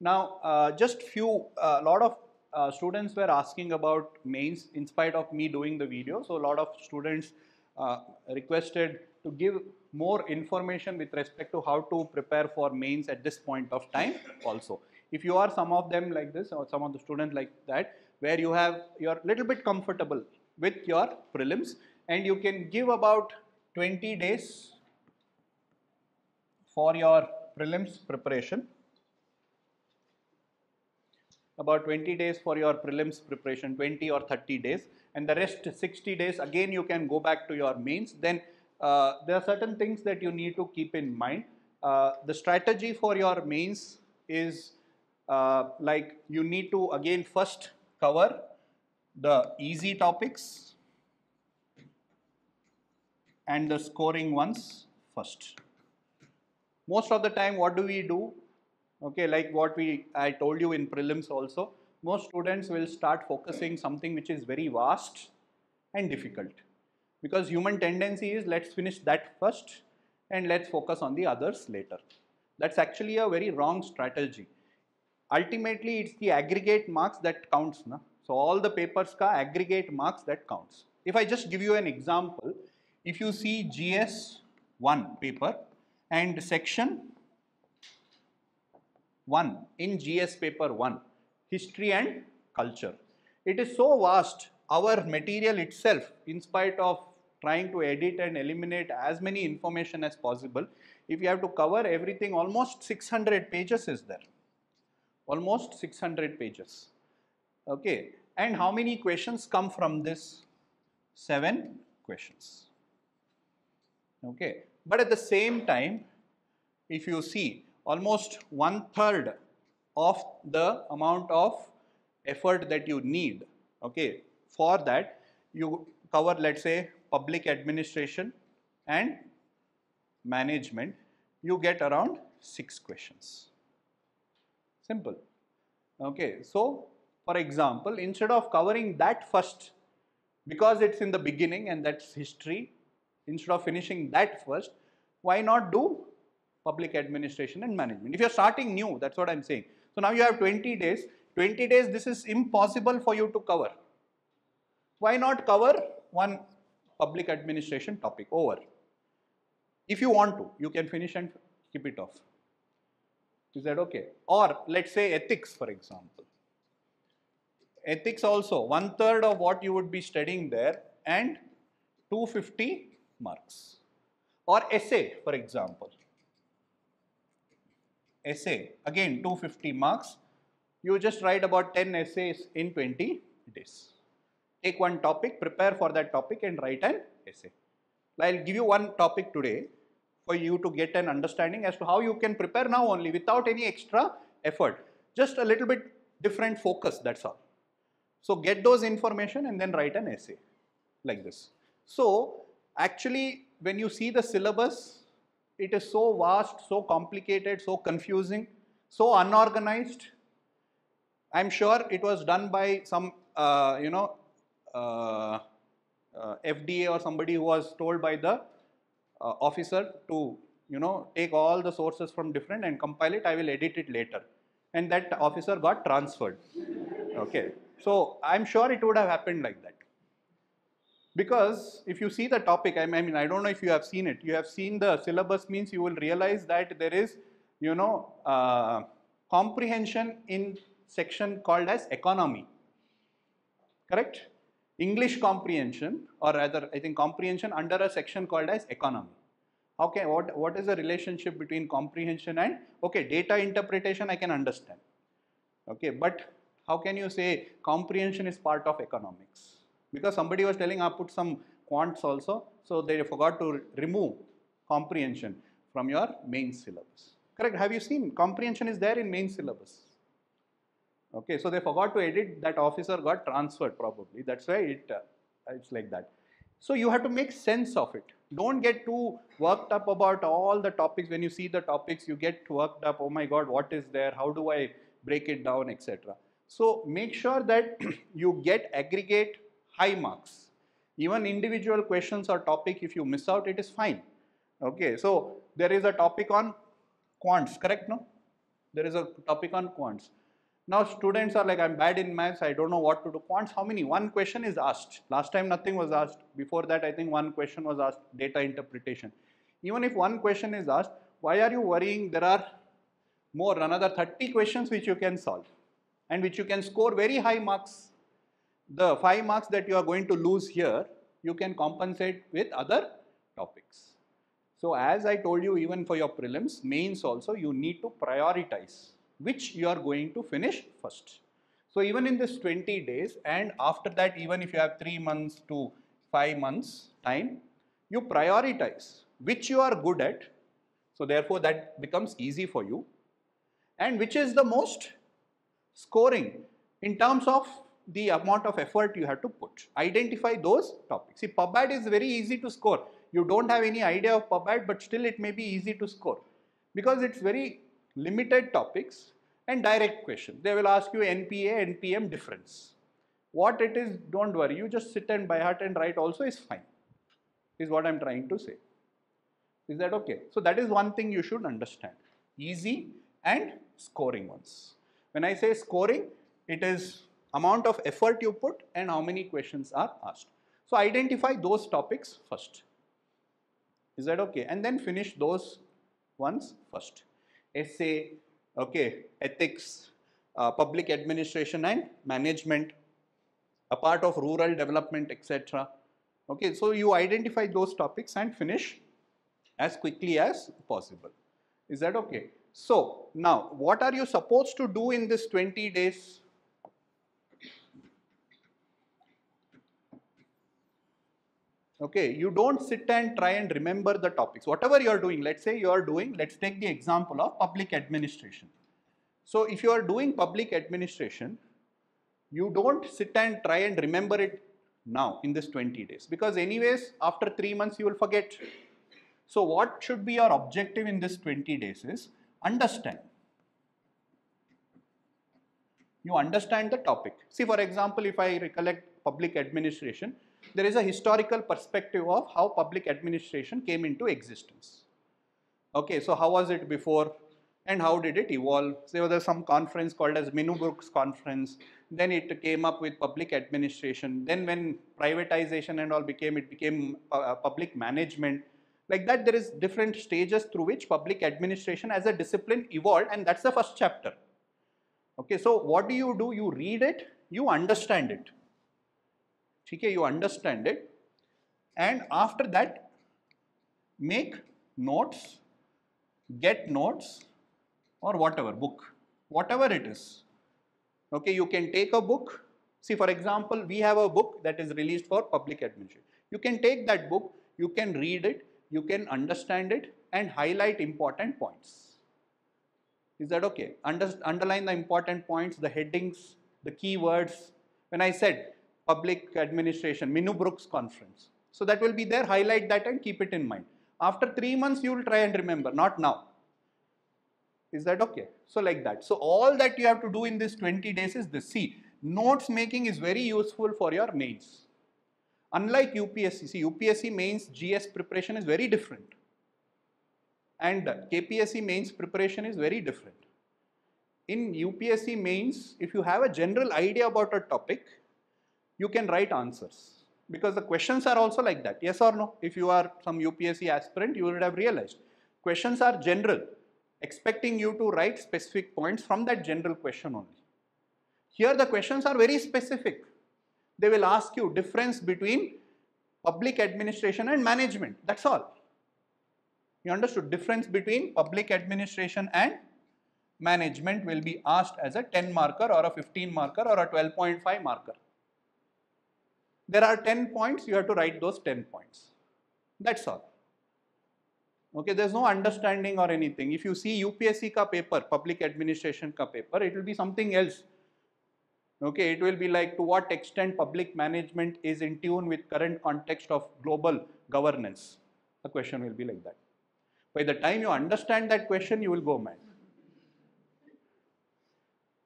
Now, just lot of students were asking about mains in spite of me doing the video. So, a lot of students requested to give more information with respect to how to prepare for mains at this point of time also. If you are some of them like this or some of the students like that, where you're a little bit comfortable with your prelims and you can give about 20 days for your prelims preparation. About 20 days for your prelims preparation, 20 or 30 days, and the rest 60 days again you can go back to your mains. Then there are certain things that you need to keep in mind. The strategy for your mains is like you need to again first cover the easy topics and the scoring ones first. Most of the time what do we do? Okay, like what I told you in prelims also, most students will start focusing something which is very vast and difficult, because human tendency is let's finish that first and let's focus on the others later. That's actually a very wrong strategy. Ultimately, it's the aggregate marks that counts, na? So all the papers ka aggregate marks that counts. If I just give you an example, if you see GS 1 paper and section 1 in GS paper 1, history and culture, it is so vast, our material itself, in spite of trying to edit and eliminate as many information as possible, if you have to cover everything, almost 600 pages is there, almost 600 pages. Okay, and how many questions come from this? 7 questions. Okay, but at the same time, if you see, almost 1/3 of the amount of effort that you need, okay, for that you cover, let's say, public administration and management, you get around 6 questions. Simple. Okay, so for example, instead of covering that first, because it's in the beginning and that's history, instead of finishing that first, why not do public administration and management? If you're starting new, that's what I'm saying. So now you have 20 days. 20 days, this is impossible for you to cover. Why not cover one public administration topic over? If you want to, you can finish and keep it off. Is that okay? Or let's say ethics, for example. Ethics also, 1/3 of what you would be studying there and 250 marks. Or essay, for example. Essay, again 250 marks. You just write about 10 essays in 20 days. Take one topic, prepare for that topic and write an essay. I'll give you one topic today for you to get an understanding as to how you can prepare now only without any extra effort. Just a little bit different focus, that's all. So get those information and then write an essay like this. So actually when you see the syllabus, it is so vast, so complicated, so confusing, so unorganized. I'm sure it was done by some, FDA or somebody who was told by the officer to, take all the sources from different and compile it. I will edit it later. And that officer got transferred. Okay. So I'm sure it would have happened like that. Because if you see the topic, I mean, I don't know if you have seen it. You have seen the syllabus, means you will realize that there is, comprehension in section called as economy. Correct? English comprehension, or rather, I think comprehension under a section called as economy. Okay, what is the relationship between comprehension and, okay, data interpretation I can understand. Okay, but how can you say comprehension is part of economics? Because somebody was telling, I put some quants also, so they forgot to remove comprehension from your main syllabus. Correct? Have you seen comprehension is there in main syllabus? Okay, so they forgot to edit, that officer got transferred probably. That's why it's like that. So you have to make sense of it. Don't get too worked up about all the topics. When you see the topics, you get worked up. Oh my God, what is there? How do I break it down, etc. So make sure that you get aggregate high marks. Even individual questions or topic, if you miss out, it is fine. Okay, so there is a topic on quants, correct, no? There is a topic on quants. Now students are like, I'm bad in maths, I don't know what to do. Quants, how many? One question is asked. Last time nothing was asked. Before that, I think one question was asked, data interpretation. Even if one question is asked, why are you worrying? There are more, another 30 questions which you can solve and which you can score very high marks. The 5 marks that you are going to lose here, you can compensate with other topics. So as I told you, even for your prelims, mains also, you need to prioritize which you are going to finish first. So even in this 20 days, and after that, even if you have 3 months to 5 months time, you prioritize which you are good at. So therefore that becomes easy for you, and which is the most scoring in terms of the amount of effort you have to put. Identify those topics. See, PubAd is very easy to score. You don't have any idea of PubAd, but still it may be easy to score because it's very limited topics and direct questions. They will ask you NPA, NPM difference. What it is, don't worry. You just sit and by heart and write also is fine, is what I'm trying to say. Is that okay? So that is one thing you should understand. Easy and scoring ones. When I say scoring, it is amount of effort you put and how many questions are asked. So identify those topics first. Is that okay? And then finish those ones first. Essay, okay, ethics, public administration and management, a part of rural development, etc. Okay, so you identify those topics and finish as quickly as possible. Is that okay? So now, what are you supposed to do in this 20 days? Okay, you don't sit and try and remember the topics. Whatever you are doing, let's say you are doing, let's take the example of public administration. So if you are doing public administration, you don't sit and try and remember it now in this 20 days, because anyways after 3 months you will forget. So what should be your objective in this 20 days is understand. You understand the topic. See, for example, if I recollect public administration, there is a historical perspective of how public administration came into existence. Okay, so how was it before and how did it evolve? So there was some conference called as Minnebrooks Conference. Then it came up with public administration. Then when privatization and all became, it became public management. Like that, there is different stages through which public administration as a discipline evolved, and that's the first chapter. Okay, so what do? You read it, you understand it. Okay, you understand it, and after that, make notes, get notes, or whatever, book, whatever it is. Okay, you can take a book. See, for example, we have a book that is released for public administration. You can take that book, you can read it, you can understand it, and highlight important points. Is that okay? Underline the important points, the headings, the keywords. When I said public administration, Minnebrooks Conference, so that will be there, highlight that and keep it in mind. After 3 months, you will try and remember, not now. Is that okay? So like that. So all that you have to do in this 20 days is this. See, notes making is very useful for your mains. Unlike UPSC, see, UPSC mains GS preparation is very different. And KPSC mains preparation is very different. In UPSC mains, if you have a general idea about a topic, you can write answers. Because the questions are also like that. Yes or no? If you are some UPSC aspirant, you would have realized. Questions are general, expecting you to write specific points from that general question only. Here the questions are very specific. They will ask you difference between public administration and management. That's all. You understood? Difference between public administration and management will be asked as a 10 marker or a 15 marker or a 12.5 marker. There are 10 points, you have to write those 10 points. That's all. Okay, there's no understanding or anything. If you see UPSC ka paper, public administration ka paper, it will be something else. Okay, it will be like to what extent public management is in tune with current context of global governance. The question will be like that. By the time you understand that question, you will go mad.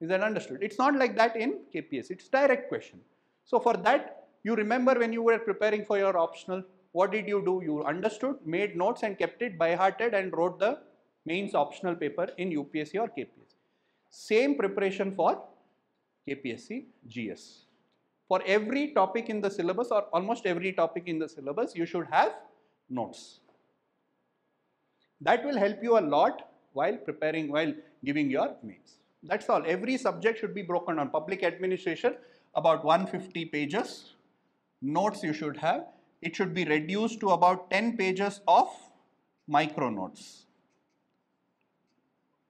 Is that understood? It's not like that in KPSC. It's direct question. So for that, you remember when you were preparing for your optional, what did you do? You understood, made notes and kept it by hearted and wrote the mains optional paper in UPSC or KPSC. Same preparation for KPSC GS. For every topic in the syllabus or almost every topic in the syllabus, you should have notes. That will help you a lot while preparing, while giving your mains. That's all. Every subject should be broken down. Public administration, about 150 pages. Notes you should have. It should be reduced to about 10 pages of micro notes,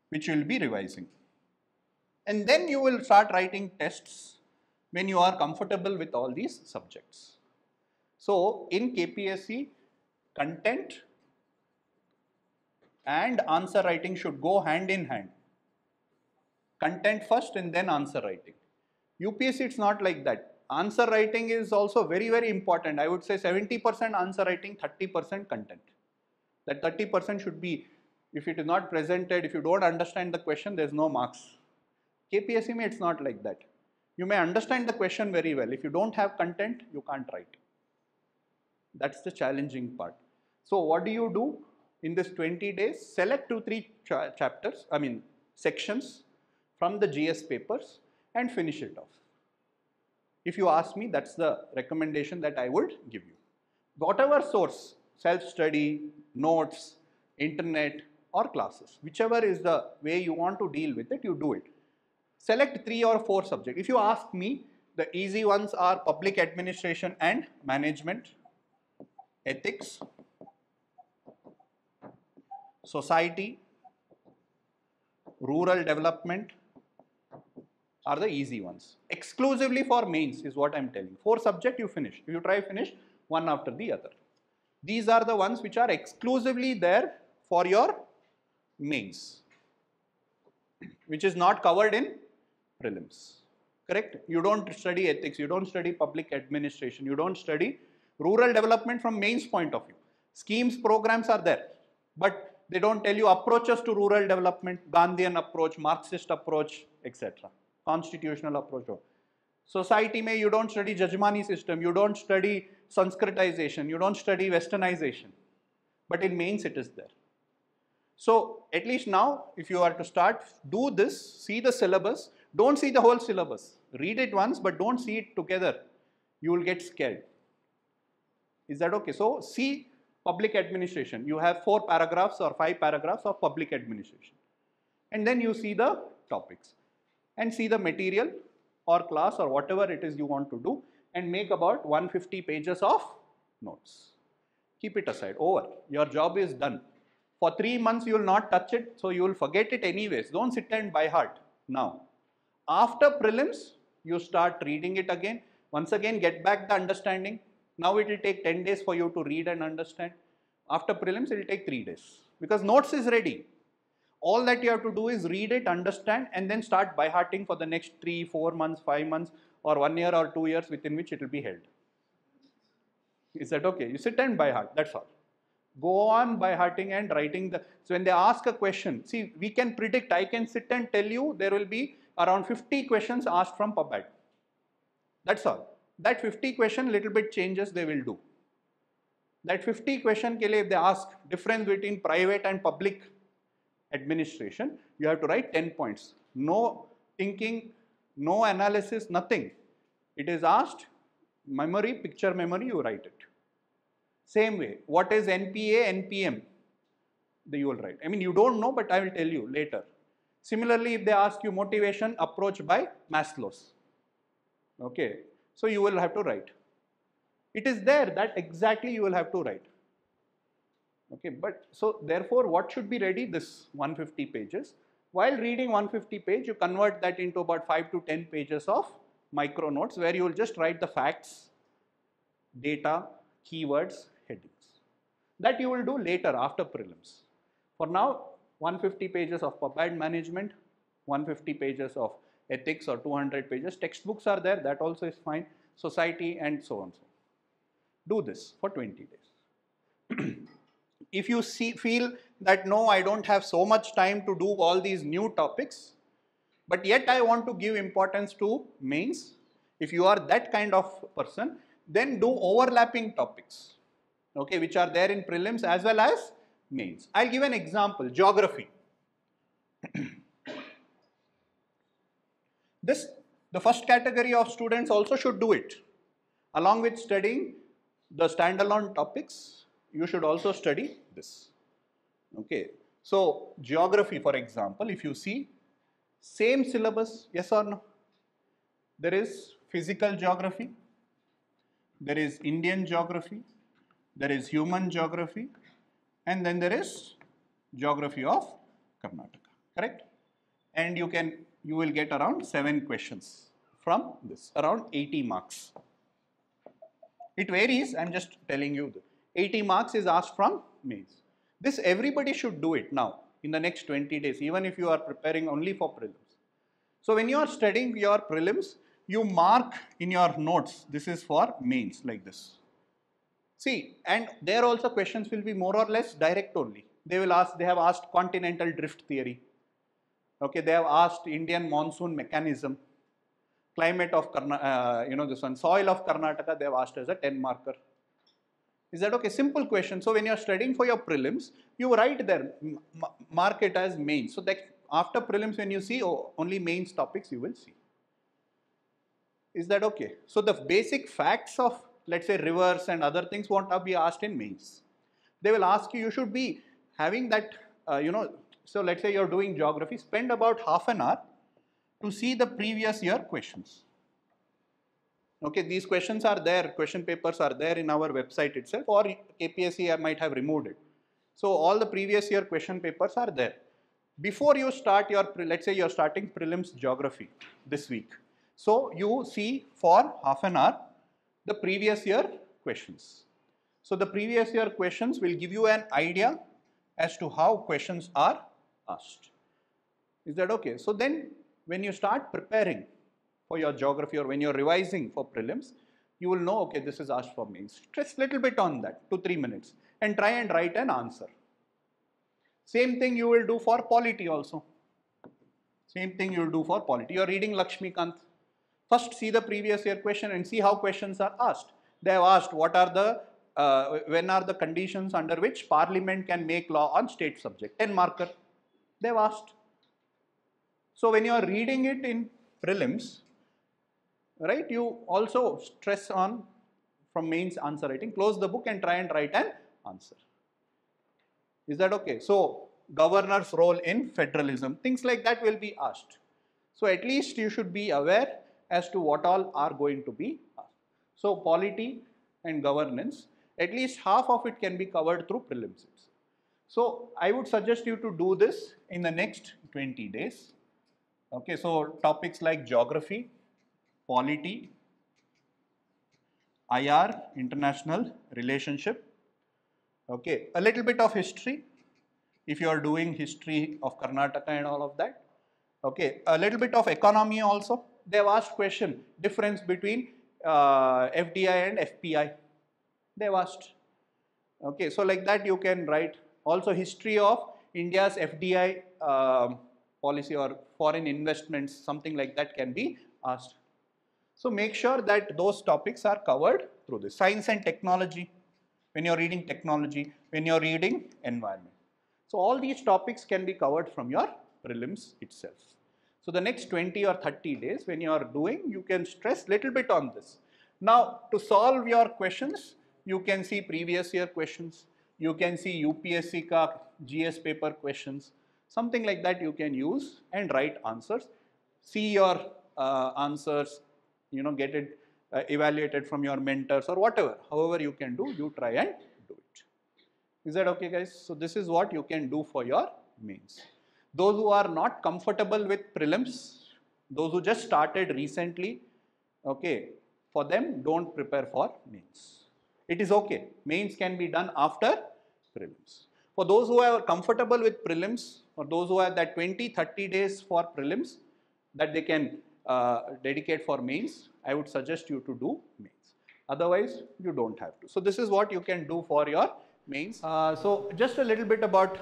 which you will be revising. And then you will start writing tests when you are comfortable with all these subjects. So in KPSC, content and answer writing should go hand in hand. Content first and then answer writing. UPSC, it's not like that. Answer writing is also very, very important. I would say 70% answer writing, 30% content. That 30% should be, if it is not presented, if you don't understand the question, there's no marks. KPSC, it's not like that. You may understand the question very well. If you don't have content, you can't write. That's the challenging part. So what do you do in this 20 days? Select 2-3 sections from the GS papers and finish it off. If you ask me, that's the recommendation that I would give you. Whatever source, self-study, notes, internet or classes, whichever is the way you want to deal with it, you do it. Select 3 or 4 subjects. If you ask me, the easy ones are public administration and management, ethics, society, rural development are the easy ones. Exclusively for mains is what I am telling. 4 subjects you finish. If you try finish one after the other. These are the ones which are exclusively there for your mains, which is not covered in prelims. Correct? You don't study ethics, you don't study public administration, you don't study rural development from mains point of view. Schemes, programs are there, but they don't tell you approaches to rural development, Gandhian approach, Marxist approach, etc. Constitutional approach. Society mein you don't study Jajmani system, you don't study Sanskritization, you don't study Westernization, but in mains it is there. So at least now, if you are to start, do this, see the syllabus, don't see the whole syllabus. Read it once, but don't see it together. You will get scared. Is that okay? So see public administration. You have 4 paragraphs or 5 paragraphs of public administration. And then you see the topics and see the material or class or whatever it is you want to do and make about 150 pages of notes. Keep it aside. Over. Your job is done. For 3 months you will not touch it, so you will forget it anyways. Don't sit and by heart now. After prelims, you start reading it again. Once again, get back the understanding. Now it will take 10 days for you to read and understand. After prelims, it will take 3 days because notes is ready. All that you have to do is read it, understand, and then start by hearting for the next 3, 4 months, 5 months, or 1 year or 2 years within which it will be held. Is that okay? You sit and by heart. That's all. Go on by hearting and writing the. So when they ask a question, see, we can predict. I can sit and tell you there will be around 50 questions asked from PubAd. That's all. That 50 question little bit changes they will do. That 50 question ke liye if they ask difference between private and public administration, you have to write 10 points. No thinking, no analysis, nothing. It is asked, memory, picture memory, you write it. Same way, what is NPA, NPM? You will write. I mean, you don't know, but I will tell you later. Similarly, if they ask you motivation approach by Maslow's, okay, so you will have to write. It is there, that exactly you will have to write. Okay, but so therefore, what should be ready? This 150 pages. While reading 150 page, you convert that into about 5 to 10 pages of micro notes where you will just write the facts, data, keywords, headings. That you will do later after prelims. For now, 150 pages of PubAd management, 150 pages of ethics or 200 pages. Textbooks are there, that also is fine. Society and so on. Do this for 20 days. If you feel that no, I don't have so much time to do all these new topics, but yet I want to give importance to mains, if you are that kind of person, then do overlapping topics, okay, which are there in prelims as well as mains. I'll give an example, geography. The first category of students also should do it. Along with studying the standalone topics, you should also study this. Okay. So, geography, for example, if you see, same syllabus, yes or no? There is physical geography, there is Indian geography, there is human geography, and then there is geography of Karnataka, correct? And you will get around 7 questions from this, around 80 marks. It varies, I am just telling you, 80 marks is asked from mains. This everybody should do it now in the next 20 days, even if you are preparing only for prelims. So when you are studying your prelims, you mark in your notes, this is for mains, like this. See, and there also questions will be more or less direct only. They have asked continental drift theory. Okay, they have asked Indian monsoon mechanism, climate of this one, soil of Karnataka, they have asked as a 10 marker. Is that okay? Simple question. So when you are studying for your prelims, you write there, mark it as mains. So that after prelims, when you see only mains topics, you will see. Is that okay? So the basic facts of, let's say, rivers and other things won't be asked in mains. They will ask you, you should be having that, so let's say you're doing geography, spend about half an hour to see the previous year questions. Okay, these questions are there, question papers are there in our website itself, or KPSC might have removed it. So all the previous year question papers are there. Before you start your, let's say you're starting prelims geography this week. So you see for half an hour the previous year questions. So the previous year questions will give you an idea as to how questions are asked. Is that okay? So then when you start preparing for your geography or when you're revising for prelims, you will know, okay, this is asked for mains. Stress little bit on that, 2-3 minutes, and try and write an answer. Same thing you will do for polity also. Same thing you will do for polity. You are reading Lakshmikant. First see the previous year question and see how questions are asked. They have asked what are the, when are the conditions under which Parliament can make law on state subject, 10 marker. They have asked. So when you are reading it in prelims, right, you also stress on from mains answer writing, close the book and try and write an answer. Is that okay? So governor's role in federalism, things like that will be asked. So at least you should be aware as to what all are going to be asked. So polity and governance, at least half of it can be covered through prelims. So I would suggest you to do this in the next 20 days. Okay, so topics like geography, polity, IR, international relationship, okay, a little bit of history, if you are doing history of Karnataka and all of that, okay, a little bit of economy also. They have asked question, difference between FDI and FPI, they have asked, okay, so like that you can write. Also history of India's FDI policy or foreign investments, something like that can be asked. So make sure that those topics are covered through this. Science and technology, when you're reading technology, when you're reading environment. So all these topics can be covered from your prelims itself. So the next 20 or 30 days when you are doing, you can stress little bit on this. Now to solve your questions, you can see previous year questions, you can see UPSC ka GS paper questions, something like that you can use and write answers. See your answers, get it evaluated from your mentors or whatever, however you can do, you try and do it. Is that okay, guys? So this is what you can do for your mains. Those who are not comfortable with prelims, those who just started recently, okay, for them don't prepare for mains. It is okay, mains can be done after prelims. For those who are comfortable with prelims or those who have that 20-30 days for prelims that they can dedicate for mains, I would suggest you to do mains. Otherwise, you don't have to. So this is what you can do for your mains. So just a little bit about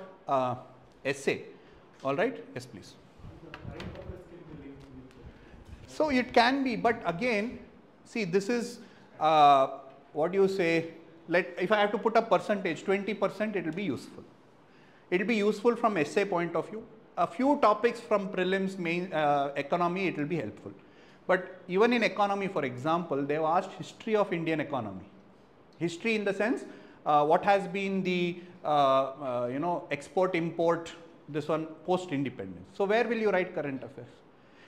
essay. All right? Yes, please. So it can be, but again, see, this is what do you say? If I have to put a percentage, 20%, it will be useful. It will be useful from essay point of view. a few topics from prelims main economy, it will be helpful. But even in economy, for example, they have asked history of Indian economy. History in the sense, what has been the export import, this one post independence. So where will you write current affairs?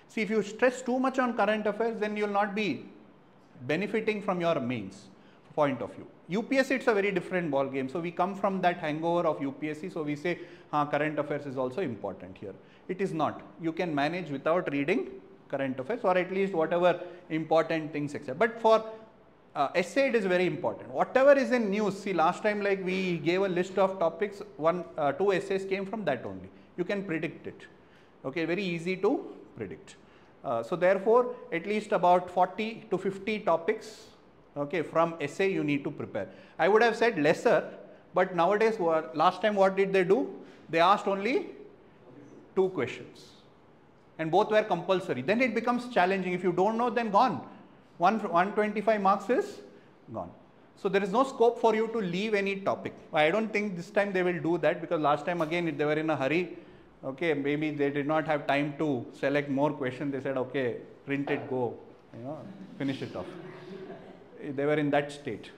See, if you stress too much on current affairs, then you will not be benefiting from your mains point of view. UPSC, it's a very different ball game. So we come from that hangover of UPSC. So we say, current affairs is also important here. It is not. You can manage without reading current affairs, or at least whatever important things except. But for essay, it is very important. Whatever is in news, see, last time like we gave a list of topics, two essays came from that only. You can predict it. Okay, very easy to predict. So therefore, at least about 40 to 50 topics, okay, from essay you need to prepare. I would have said lesser, but nowadays, last time what did they do? They asked only 2 questions, and both were compulsory. Then it becomes challenging. If you don't know, then gone. 125 marks is gone. So there is no scope for you to leave any topic. I don't think this time they will do that, because last time again they were in a hurry. Okay, maybe they did not have time to select more questions. They said, okay, print it, go, finish it off. They were in that state.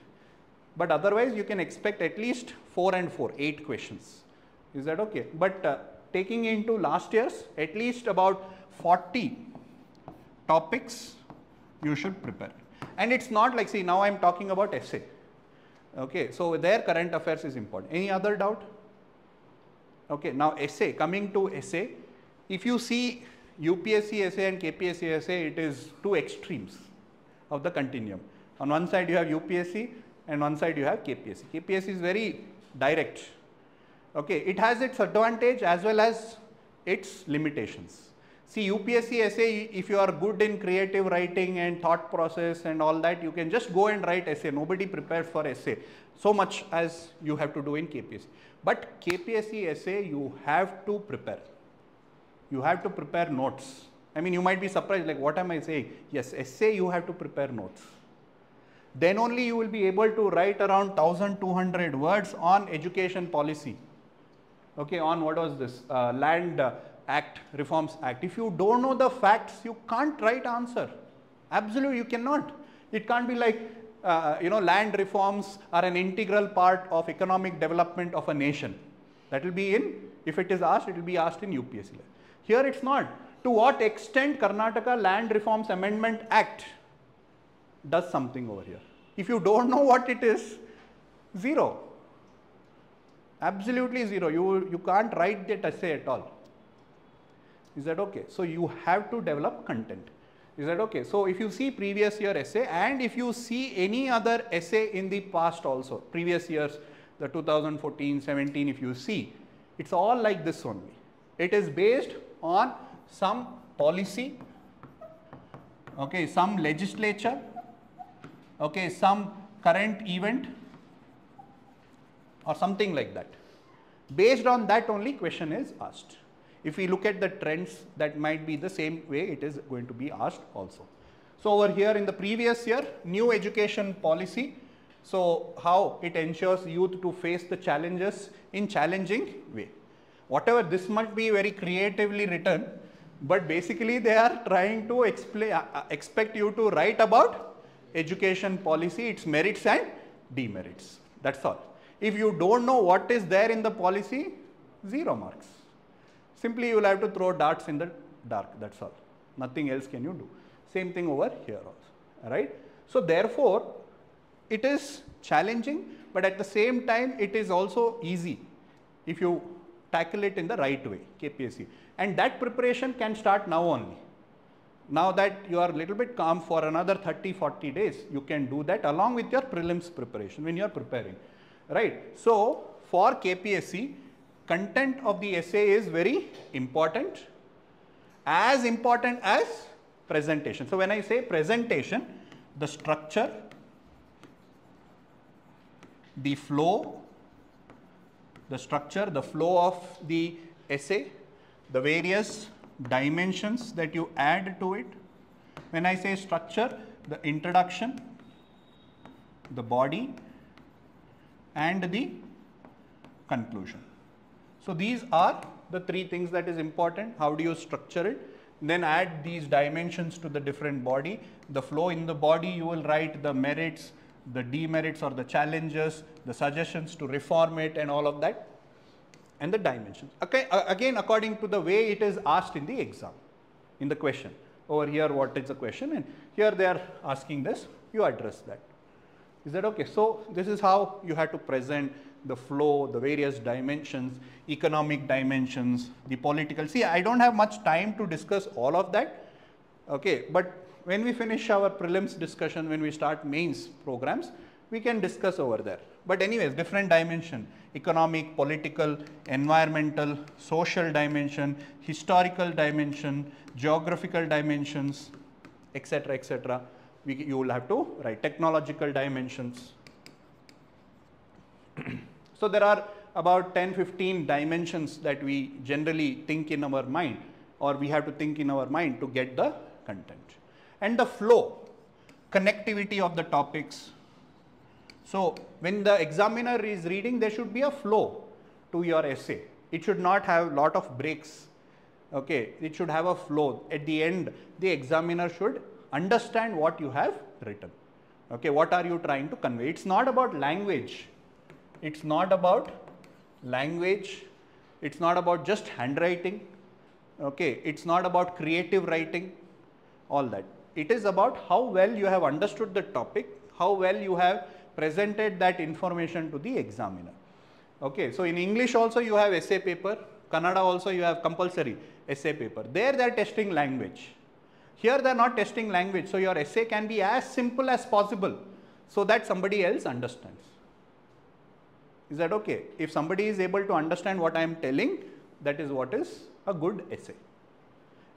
But otherwise, you can expect at least 4 and 4, 8 questions. Is that okay? But taking into last year's, at least about 40 topics you should prepare. And it's not like, see, now I'm talking about essay. Okay, so their current affairs is important. Any other doubt? Okay, now essay, coming to essay, if you see UPSC essay and KPSC essay, it is 2 extremes of the continuum. On one side you have UPSC and one side you have KPSC. KPSC is very direct. Okay, it has its advantage as well as its limitations. See, UPSC essay, if you are good in creative writing and thought process and all that, you can just go and write essay. Nobody prepares for essay so much as you have to do in KPSC. But KPSC essay, you have to prepare. You have to prepare notes. I mean, you might be surprised, like, what am I saying? Yes, essay, you have to prepare notes. Then only you will be able to write around 1200 words on education policy. Okay, on what was this? Land Act, Reforms Act. If you don't know the facts, you can't write answer. Absolutely, you cannot. It can't be like, land reforms are an integral part of economic development of a nation. That will be in, if it is asked, it will be asked in UPSC. Here it's not. To what extent Karnataka Land Reforms Amendment Act does something over here? If you don't know what it is, 0. Absolutely 0. You can't write that essay at all. Is that okay? So you have to develop content. Is that okay? So if you see previous year essay, and if you see any other essay in the past also, previous years, the 2014, 17, if you see, it's all like this only. It is based on some policy, okay, some legislature, okay, some current event or something like that. Based on that only question is asked. If we look at the trends, that might be the same way it is going to be asked also. So over here in the previous year, new education policy. So how it ensures youth to face the challenges in challenging way. Whatever, this must be very creatively written, but basically they are trying to expect you to write about education policy, its merits and demerits. That's all. If you don't know what is there in the policy, 0 marks. Simply you will have to throw darts in the dark, that's all. Nothing else can you do. Same thing over here also, right? So therefore, it is challenging, but at the same time, it is also easy if you tackle it in the right way, KPSC. And that preparation can start now only. Now that you are a little bit calm for another 30-40 days, you can do that along with your prelims preparation when you are preparing, right? So for KPSC, content of the essay is very important as presentation. So when I say presentation, the structure, the flow, the flow of the essay, the various dimensions that you add to it. When I say structure, the introduction, the body, and the conclusion. So these are the three things that is important. How do you structure it? Then add these dimensions to the different body. The flow in the body, you will write the merits, the demerits or the challenges, the suggestions to reform it and all of that, and the dimensions. Okay, again according to the way it is asked in the exam, in the question. Over here what is the question, and here they are asking this, you address that. Is that okay? So this is how you have to present the flow, the various dimensions, economic dimensions, the political. See, I don't have much time to discuss all of that. Okay, but when we finish our prelims discussion, when we start mains programs, we can discuss over there. But anyways, different dimension: economic, political, environmental, social dimension, historical dimension, geographical dimensions, etc., etc. You will have to write technological dimensions. So there are about 10-15 dimensions that we generally think in our mind, or we have to think in our mind to get the content. And the flow, connectivity of the topics. So when the examiner is reading, there should be a flow to your essay. It should not have lot of breaks. Okay, it should have a flow. At the end, the examiner should understand what you have written. Okay, what are you trying to convey? It's not about language. It's not about language. It's not about just handwriting. Okay, it's not about creative writing, all that. It is about how well you have understood the topic, how well you have presented that information to the examiner. Okay, so in English also you have essay paper, Kannada also you have compulsory essay paper. There they are testing language. Here they are not testing language, so your essay can be as simple as possible so that somebody else understands. Is that okay? If somebody is able to understand what I am telling, that is what is a good essay.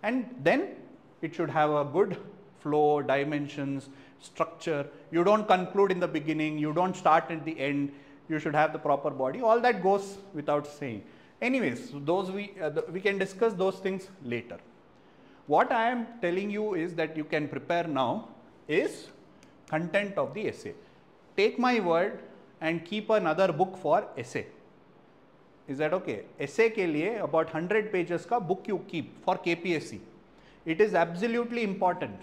And then it should have a good flow, dimensions, structure. You don't conclude in the beginning, you don't start at the end, you should have the proper body. All that goes without saying. Anyways, those we can discuss those things later. What I am telling you is that you can prepare now is content of the essay. Take my word and keep another book for essay. Is that okay? Essay ke liye about 100 pages ka book you keep for KPSC. It is absolutely important.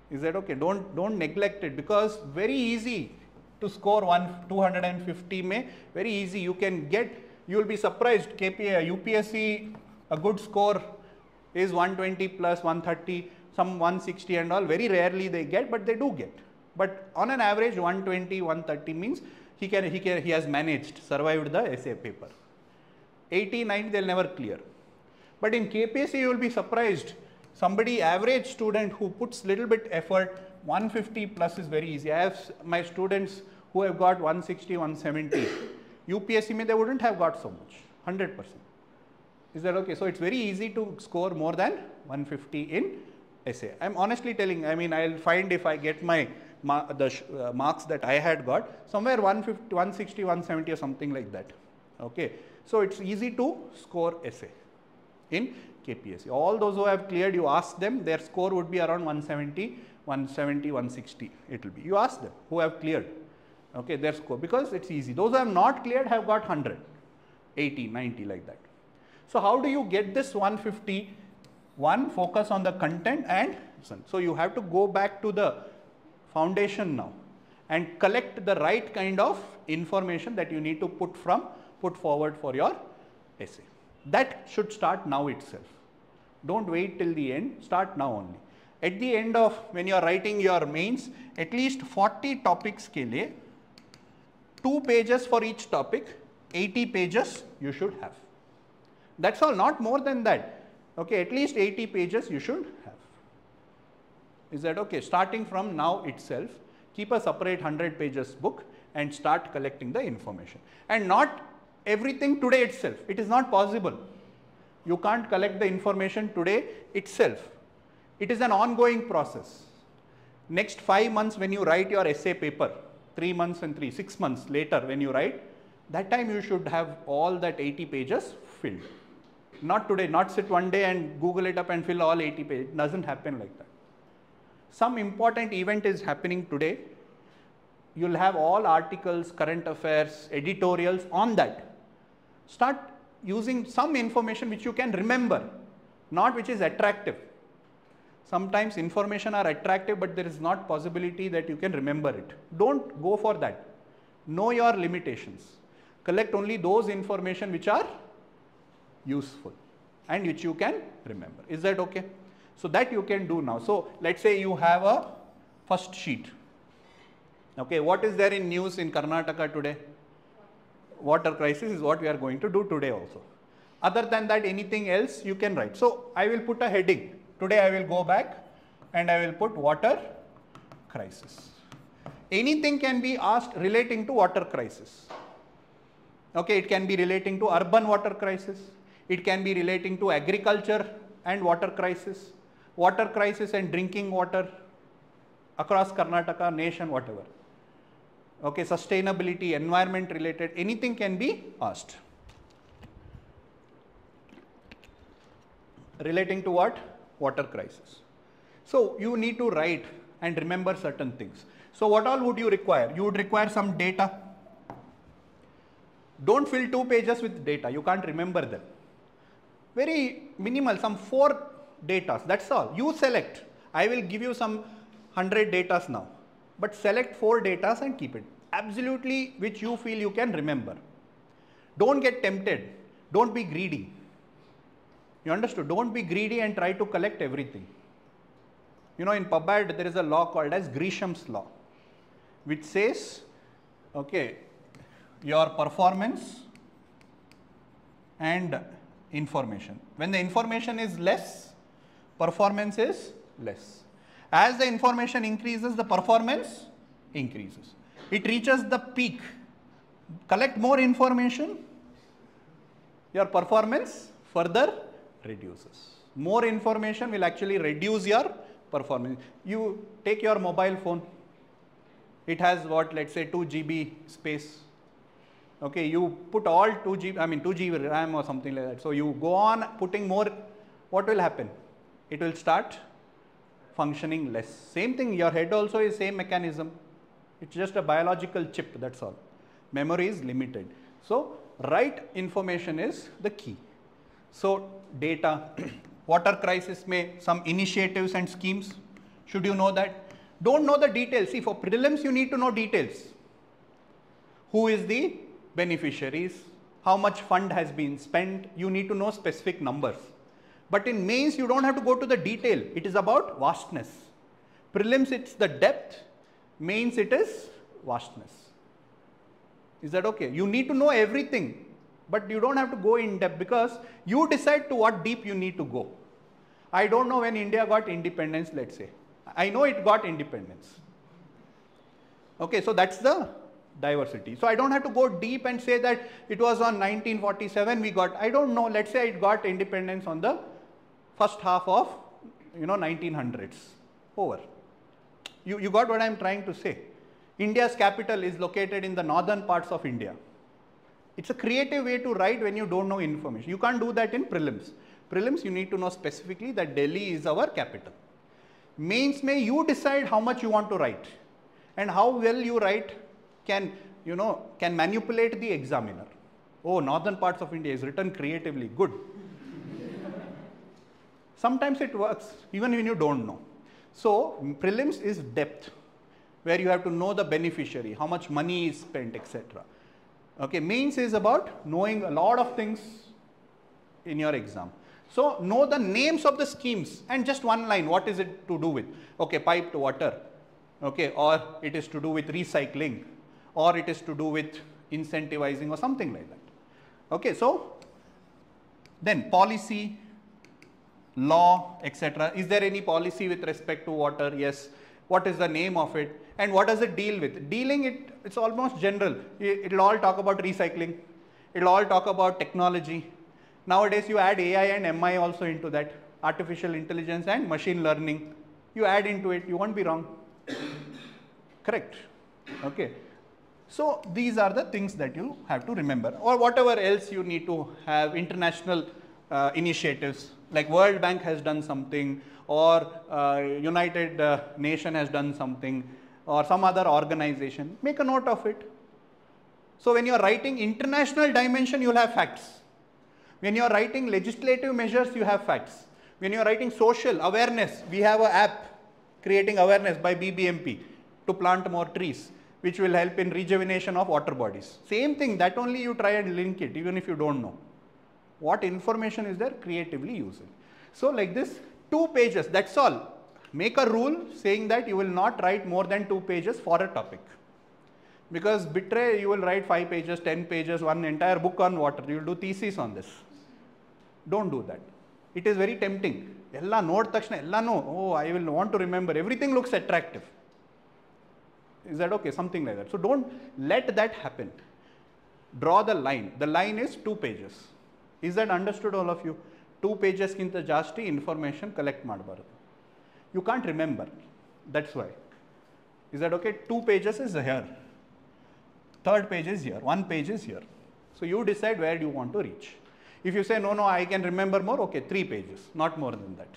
Is that okay? Don't neglect it, because very easy to score 250 mein, very easy. You can get, you will be surprised, UPSC, a good score is 120 plus 130, some 160 and all. Very rarely they get, but they do get. But on an average 120, 130 means he has managed, survived the essay paper. 80, 90 they'll never clear. But in KPSC you will be surprised. Somebody, average student who puts little bit effort, 150 plus is very easy. I have my students who have got 160, 170. UPSC mein they wouldn't have got so much, 100%. Is that okay? So it's very easy to score more than 150 in essay. I'm honestly telling, I mean, I'll find if I get my marks that I had got, somewhere 150, 160, 170 or something like that. Okay. So it's easy to score essay in KPSC. All those who have cleared, you ask them, their score would be around 170, 160. It will be. You ask them who have cleared, okay, their score, because it's easy. Those who have not cleared have got 100, 80, 90 like that. So how do you get this 150? One, focus on the content and listen. So you have to go back to the foundation now and collect the right kind of information that you need to put forward for your essay. That should start now itself. Don't wait till the end, start now only. At the end of, when you are writing your mains, at least 40 topics ke liye, 2 pages for each topic, 80 pages you should have. That's all, not more than that. Okay, at least 80 pages you should have. Is that okay? Starting from now itself, keep a separate 100 pages book and start collecting the information. And not everything today itself. It is not possible. You can't collect the information today itself. It is an ongoing process. Next 5 months when you write your essay paper, 3 months and 6 months later when you write, that time you should have all that 80 pages filled. Not today, not sit one day and Google it up and fill all 80 pages. It doesn't happen like that. Some important event is happening today. You'll have all articles, current affairs, editorials on that. Start using some information which you can remember, not which is attractive. Sometimes information are attractive, but there is not possibility that you can remember it. Don't go for that. Know your limitations. Collect only those information which are useful and which you can remember. Is that okay? So that you can do now. So let's say you have a first sheet. Okay, what is there in news in Karnataka today? Water crisis is what we are going to do today also. Other than that, anything else you can write. So I will put a heading. Today I will go back and I will put water crisis. Anything can be asked relating to water crisis. Okay, it can be relating to urban water crisis. It can be relating to agriculture and water crisis and drinking water across Karnataka, nation, whatever. Okay, sustainability, environment related, anything can be asked. Relating to what? Water crisis. So you need to write and remember certain things. So what all would you require? You would require some data. Don't fill 2 pages with data. You can't remember them. Very minimal, some 4 datas. That's all. You select. I will give you some 100 datas now. But select 4 datas and keep it. Absolutely which you feel you can remember. Don't get tempted. Don't be greedy. You understood? Don't be greedy and try to collect everything. You know, in PubAd there is a law called as Gresham's law, which says, okay, your performance and information. When the information is less, performance is less. As the information increases, the performance increases. It reaches the peak. Collect more information, your performance further reduces. More information will actually reduce your performance. You take your mobile phone. It has what, let's say 2 GB space. Okay, you put all 2 GB RAM or something like that. So you go on putting more, what will happen? It will start functioning less. Same thing, your head also is same mechanism. It's just a biological chip, that's all. Memory is limited. So right information is the key. So data, water crisis may some initiatives and schemes. Should you know that? Don't know the details. See, for prelims you need to know details. Who is the beneficiaries? How much fund has been spent? You need to know specific numbers. But in mains you don't have to go to the detail. It is about vastness. Prelims it's the depth. Mains it is vastness. Is that okay? You need to know everything. But you don't have to go in depth because you decide to what deep you need to go. I don't know when India got independence, let's say. I know it got independence. Okay, so that's the diversity. So I don't have to go deep and say that it was on 1947 we got, I don't know, let's say it got independence on the first half of 1900s. Over. You got what I'm trying to say. India's capital is located in the northern parts of India. It's a creative way to write when you don't know information. You can't do that in prelims. Prelims you need to know specifically that Delhi is our capital. Mains may you decide how much you want to write and how well you write can manipulate the examiner. Oh, northern parts of India is written creatively, good. Sometimes it works even when you don't know. So prelims is depth, where you have to know the beneficiary, how much money is spent, etc. Okay, mains is about knowing a lot of things in your exam. So know the names of the schemes and just one line, what is it to do with? Okay, piped water, okay, or it is to do with recycling, or it is to do with incentivizing or something like that. Okay, so then policy, law, etc. Is there any policy with respect to water? Yes. What is the name of it and what does it deal with? Dealing it's almost general. It will all talk about recycling. It will all talk about technology. Nowadays you add AI and MI also into that. Artificial intelligence and machine learning. You add into it, you won't be wrong. Correct. Okay. So these are the things that you have to remember, or whatever else you need to have. International initiatives like World Bank has done something, or United Nation has done something, or some other organization. Make a note of it. So when you are writing international dimension, you will have facts. When you are writing legislative measures, you have facts. When you are writing social awareness, we have an app creating awareness by BBMP to plant more trees, which will help in rejuvenation of water bodies. Same thing, that only you try and link it, even if you don't know. What information is there? Creatively use it. So like this, 2 pages, that's all. Make a rule saying that you will not write more than 2 pages for a topic. Because betray, you will write 5 pages, 10 pages, one entire book on water. You will do thesis on this. Don't do that. It is very tempting. Ella note takshana, ella no. Oh, I will want to remember. Everything looks attractive. Is that okay? Something like that. So don't let that happen. Draw the line. The line is 2 pages. Is that understood, all of you? 2 pages kinta jasti information collect madbaru. You can't remember. That's why. Is that okay? 2 pages is here. 3rd page is here. 1 page is here. So you decide where you want to reach. If you say, no, I can remember more, okay, 3 pages, not more than that.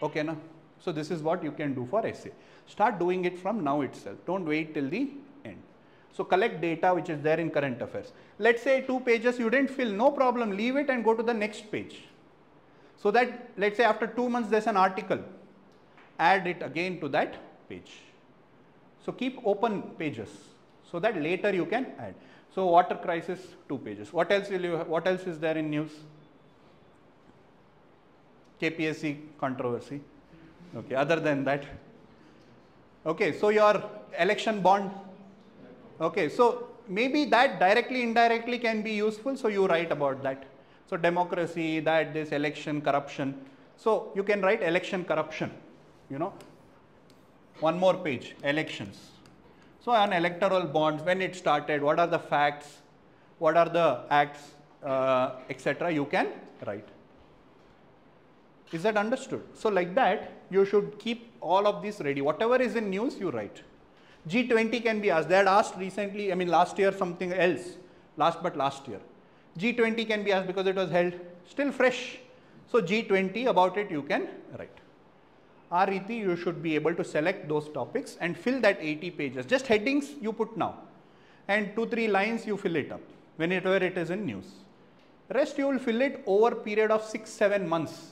Okay, na? So this is what you can do for essay. Start doing it from now itself. Don't wait till the end. So collect data which is there in current affairs. Let's say 2 pages you didn't fill, no problem, leave it and go to the next page. So that, let's say after 2 months there's an article, add it again to that page. So keep open pages so that later you can add. So water crisis, 2 pages. What else will you? What else is there in news? KPSC controversy. Okay. Other than that, okay. So your election bond. Okay. So maybe that directly, indirectly can be useful. So you write about that. So democracy, that this election corruption. So you can write election corruption. You know. 1 more page. Elections. So on electoral bonds, when it started, what are the facts, what are the acts, etc. you can write. Is that understood? So like that, you should keep all of this ready. Whatever is in news, you write. G20 can be asked. They had asked recently, I mean last year something else, last year. G20 can be asked because it was held, still fresh. So G20, about it you can write. Riti, you should be able to select those topics and fill that 80 pages. Just headings you put now and 2-3 lines you fill it up whenever it is in news. Rest you will fill it over a period of 6-7 months.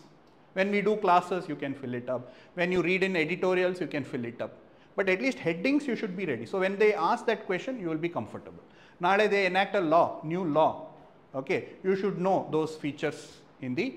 When we do classes, you can fill it up. When you read in editorials, you can fill it up. But at least headings you should be ready. So when they ask that question, you will be comfortable. Nowadays they enact a law, new law. Okay, you should know those features in the